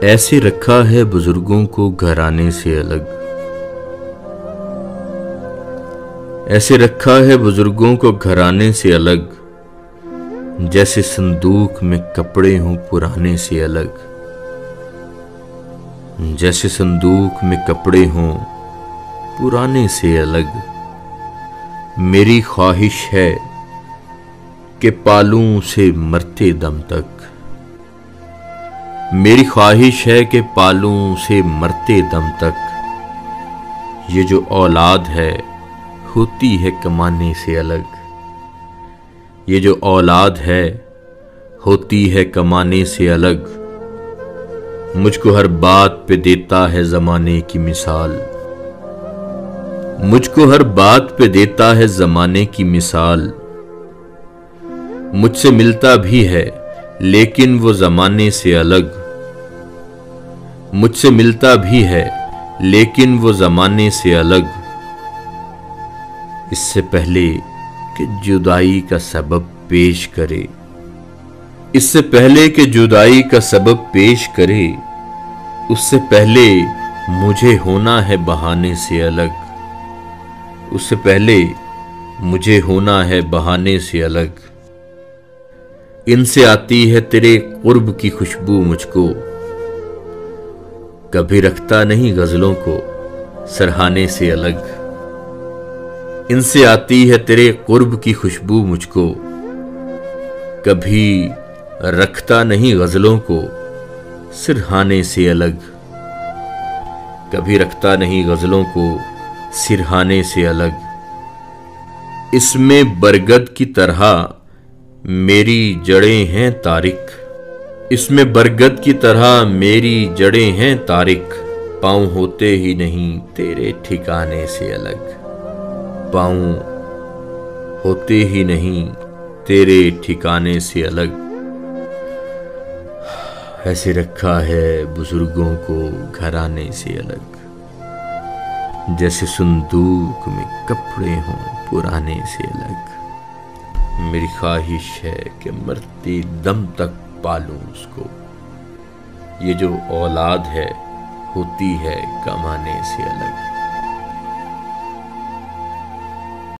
ऐसे रखा है बुजुर्गों को घराने से अलग, ऐसे रखा है बुजुर्गों को घराने से अलग, जैसे संदूक में कपड़े हों पुराने से अलग, जैसे संदूक में कपड़े हों पुराने से अलग। मेरी ख्वाहिश है कि पालूं उसे मरते दम तक, मेरी ख्वाहिश है कि पालूं उसे मरते दम तक। ये जो औलाद है होती है कमाने से अलग, ये जो औलाद है होती है कमाने से अलग। मुझको हर बात पे देता है ज़माने की मिसाल, मुझको हर बात पे देता है ज़माने की मिसाल। मुझसे मिलता भी है लेकिन वो ज़माने से अलग, मुझसे मिलता भी है लेकिन वो ज़माने से अलग। इससे पहले कि जुदाई का सबब पेश करे, इससे पहले कि जुदाई का सबब पेश करे, उससे पहले मुझे होना है बहाने से अलग, उससे पहले मुझे होना है बहाने से अलग। इनसे आती है तेरे कुर्ब की खुशबू मुझको, कभी रखता नहीं गजलों को सरहाने से अलग। इनसे आती है तेरे कुर्ब की खुशबू मुझको, कभी रखता नहीं गजलों को सिरहाने से अलग, कभी रखता नहीं गजलों को सिरहाने से अलग। इसमें बरगद की तरह मेरी जड़ें हैं तारिक, इसमें बरगद की तरह मेरी जड़ें हैं तारिक। पाँव होते ही नहीं तेरे ठिकाने से अलग, पाँव होते ही नहीं तेरे ठिकाने से अलग। ऐसे रखा है बुजुर्गों को घराने से अलग, जैसे संदूक में कपड़े हों पुराने से अलग। मेरी ख्वाहिश है कि मरते दम तक पालूं उसको, ये जो औलाद है होती है कमाने से अलग।